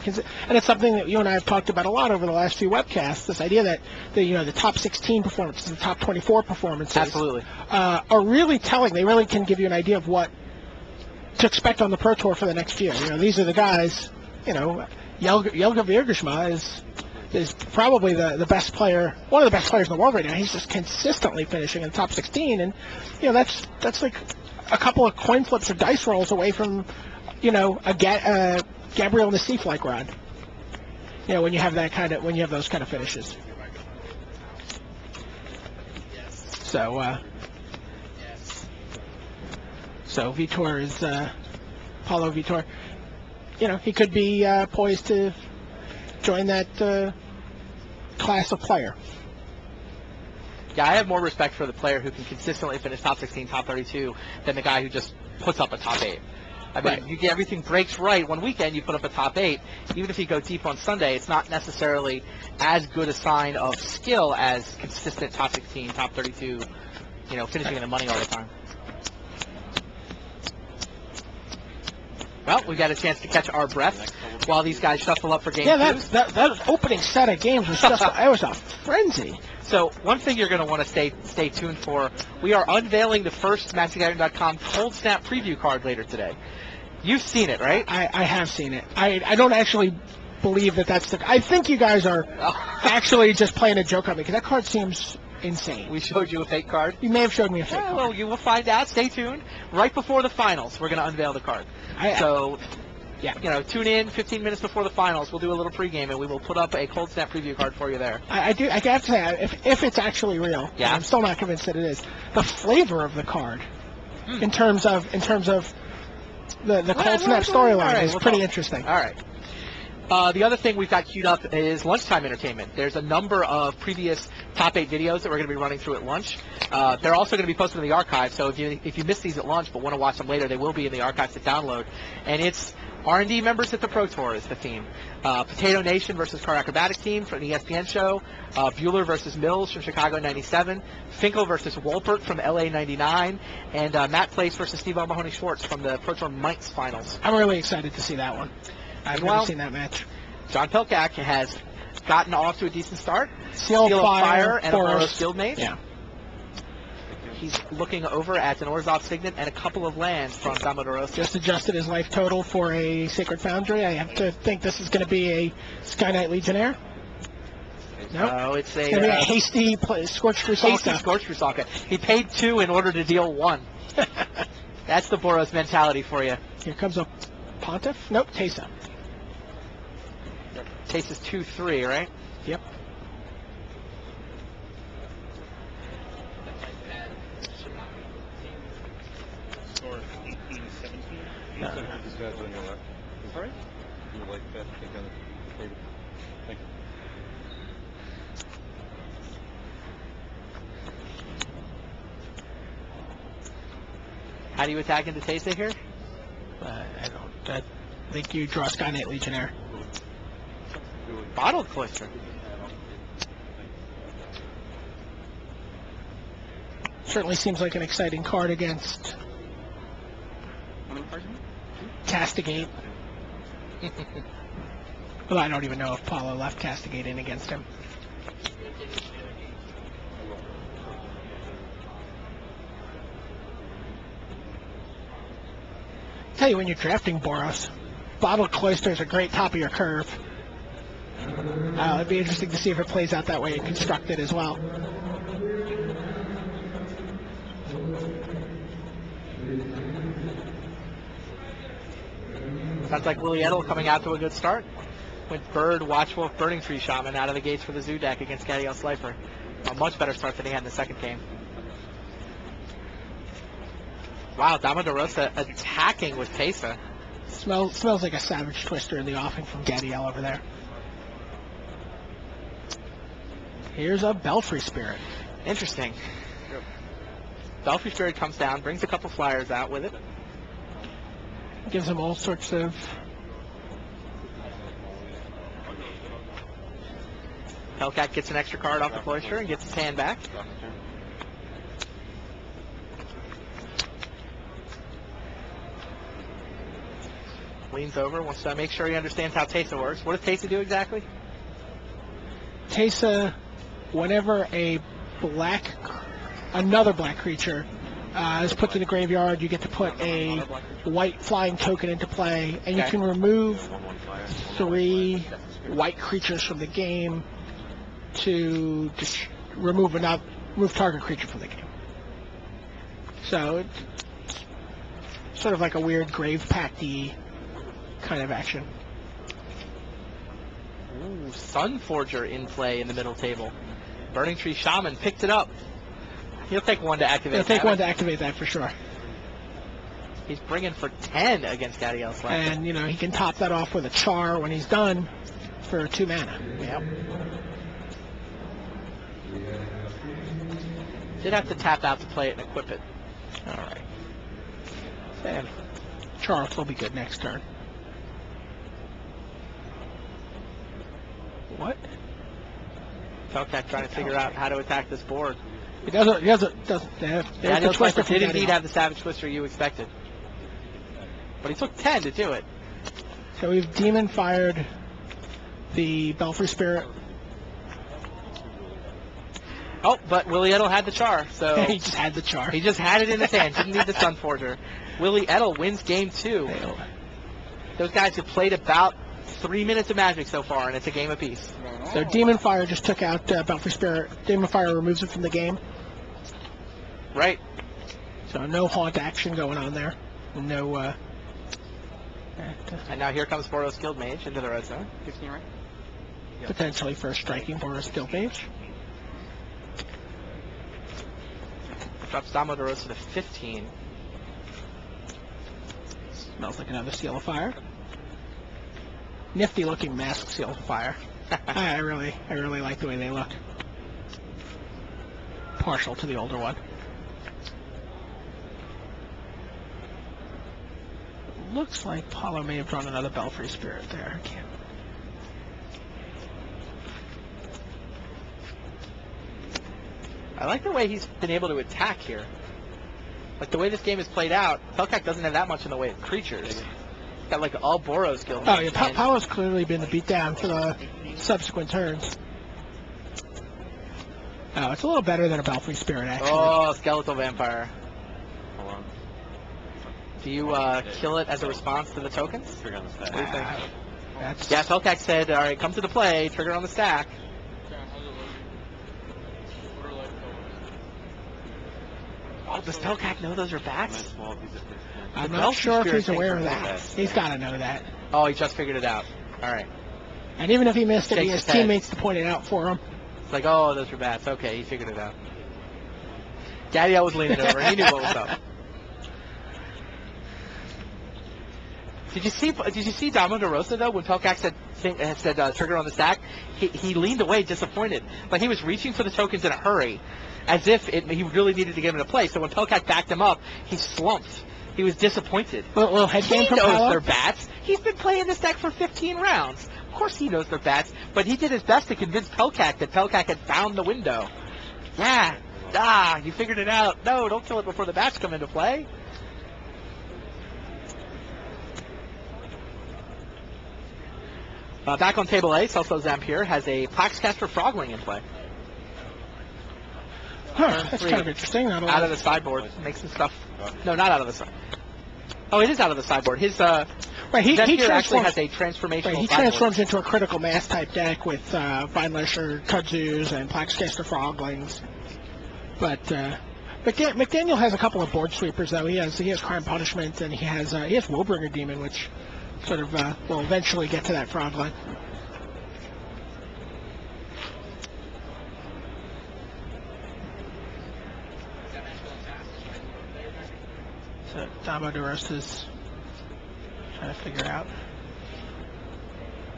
And it's something that you and I have talked about a lot over the last few webcasts. This idea that the top 16 performances, the top 24 performances, absolutely, are really telling. They really can give you an idea of what to expect on the Pro Tour for the next year. These are the guys. Jelga Viergersma is probably the best player, one of the best players in the world right now. He's just consistently finishing in the top 16, and that's like a couple of coin flips or dice rolls away from a Gabriel Nassif-like run. When you have those kind of finishes. So Vitor is Paulo Vitor. He could be poised to join that class of player. Yeah, I have more respect for the player who can consistently finish top 16, top 32 than the guy who just puts up a top 8. I mean, Right. you get everything breaks right one weekend, you put up a top 8. Even if you go deep on Sunday, it's not necessarily as good a sign of skill as consistent top 16, top 32, finishing in the money all the time. Well, we got a chance to catch our breath while these guys shuffle up for game 2. Yeah, that opening set of games was just it was a frenzy. So one thing you're going to want to stay tuned for, we are unveiling the first MagicGathering.com Cold Snap preview card later today. You've seen it, right? I have seen it. I don't actually believe that's the... I think you guys are actually just playing a joke on me, because that card seems insane. We showed you a fake card? You may have showed me a fake card. Well, you will find out. Stay tuned. Right before the finals, we're going to unveil the card. Tune in 15 minutes before the finals. We'll do a little pregame, and we will put up a Cold Snap preview card for you there. I have to say, if it's actually real, I'm still not convinced that it is. The flavor of the card, in terms of the Cold Snap storyline, is pretty interesting. All right. The other thing we've got queued up is lunchtime entertainment. There's a number of previous top 8 videos that we're going to be running through at lunch. They're also going to be posted in the archive, so if you missed these at lunch but want to watch them later, they will be in the archive to download. And it's R&D members at the Pro Tour is the theme. Potato Nation versus Car Acrobatic Team from the ESPN show. Bueller versus Mills from Chicago 97. Finkel versus Wolpert from LA 99. And Matt Place versus Steve Mahoney Schwartz from the Pro Tour Mainz finals. I'm really excited to see that one. I've never seen that match. John Pelkak has gotten off to a decent start. Seal of Fire and a Boros Guild Mage. Yeah. He's looking over at an Orzhov Signet and a couple of lands from Damodorosa. Just adjusted his life total for a Sacred Foundry. I have to think this is going to be a Sky Knight Legionnaire. No, it's going to be a hasty Scorched Rusalka. Hasty Scorched Rusalka. He paid 2 in order to deal 1. That's the Boros mentality for you. Here comes a Pontiff? Nope, Tesa. Tesa's 2-3, right? Yep. Or 18-17. Sorry? You would like that to take on the table. Thank you. How do you attack into Tesa here? I think you draw Sky Knight Legionnaire. Bottled Cloister. Certainly seems like an exciting card against Castigate. Well, I don't even know if Paulo left Castigate in against him. Tell you, when you're drafting Boros, Bottled Cloister is a great top of your curve. It'd be interesting to see if it plays out that way in Constructed as well. Sounds like Willie Edel coming out to a good start. Went Bird, Watchwolf, Burning Tree Shaman out of the gates for the Zoo deck against Gadiel Slifer. A much better start than he had in the second game. Wow, Damodorosa attacking with Tesa. Smells like a Savage Twister in the offing from Gadiel over there. Here's a Belfry Spirit. Interesting. Belfry Spirit comes down, brings a couple flyers out with it. Gives him all sorts of... Hellcat gets an extra card off the Cloister and gets his hand back. leans over, wants to make sure he understands how Tesa works. What does Tesa do exactly? Tesa, whenever another black creature is put to the graveyard, you get to put a white flying token into play, and you Okay. can remove 3 white creatures from the game to just remove target creature from the game. So it's sort of like a weird Grave Pact-y kind of action. Ooh, Sunforger in play in the middle table. Burning Tree Shaman picked it up. He'll take 1 to activate. It'll take that. 1 to activate that for sure. He's bringing for 10 against Gadiel Slacker. And, he can top that off with a Char when he's done for 2 mana. Yep. Did have to tap out to play it and equip it. All right. And Charles will be good next turn. What? Telcat trying to figure out how to attack this board. He doesn't. There's the Gadiel twister Slacker from did indeed Gadiel. have the Savage Twister you expected. But he took 10 to do it. So we've Demon fired the Belfry Spirit. Oh, but Willie Edel had the Char, so He just had the Char. he just had it in his hand. Didn't need the Sunforger. Willie Edel wins game 2. Those guys have played about 3 minutes of Magic so far, and it's a game apiece. So Demon Fire just took out Belfry Spirit. Demon Fire removes it from the game. Right. So no haunt action going on there. No. And now here comes Boros Guild Mage into the red zone. 15, right? Potentially first striking Boros Guild Mage. Drops Damo DeRosa to 15. Smells like another Seal of Fire. Nifty looking mask Seal of Fire. I really like the way they look. Partial to the older one. Looks like Paulo may have drawn another Belfry Spirit there. I can't. I like the way he's been able to attack here. Like the way this game is played out, Telcat doesn't have that much in the way of creatures. He's got like all Boros Guild Oh Mage. yeah, And- Paulo's clearly been the beatdown for the subsequent turns. Oh, it's a little better than a Belfry Spirit actually. Oh, Skeletal Vampire. Hold on. Do you kill it as a response to the tokens? Trigger on the stack. What do you think? That's Yeah, Telcat said, all right, come to the play, trigger on the stack. Oh, does Telcat know those are bats? Small piece of fish. I'm the not Belfry sure if Spirit he's aware of thing that. for He's got to know that. Oh, he just figured it out. All right. And even if he missed it, he Shakes has his head. teammates to point it out for him. It's like, oh, those are bats. Okay, he figured it out. Gadiel was leaning over. He knew what was up. Did you see Damo DeRosa though when Telcat said trigger on the stack? He leaned away disappointed. Like he was reaching for the tokens in a hurry, as if he really needed to get him into play. So when Telcat backed him up, he slumped. He was disappointed. Little head He game from knows Paulo. they're bats. He's been playing this deck for 15 rounds. Of course he knows they're bats, but he did his best to convince Telcat that Telcat had found the window. Yeah. You figured it out. No, don't kill it before the bats come into play. Back on table A, Celso Zampier has a Plaxcaster Frogling in play. Huh, that's Three. kind of interesting. Not a lot Out of the sideboard. Make some stuff. No, not out of the side. Oh, it is out of the sideboard. His right, he Zampier actually transforms. has a transformational Right, he sideboard. transforms into a critical mass type deck with Vinelesher, Kudzus, and Plaxcaster Froglings. But McDaniel has a couple of board sweepers though. He has Crime Punishment and he has Willbringer Demon, which sort of will eventually get to that Frogling. So Damo DeRosa's trying to figure out.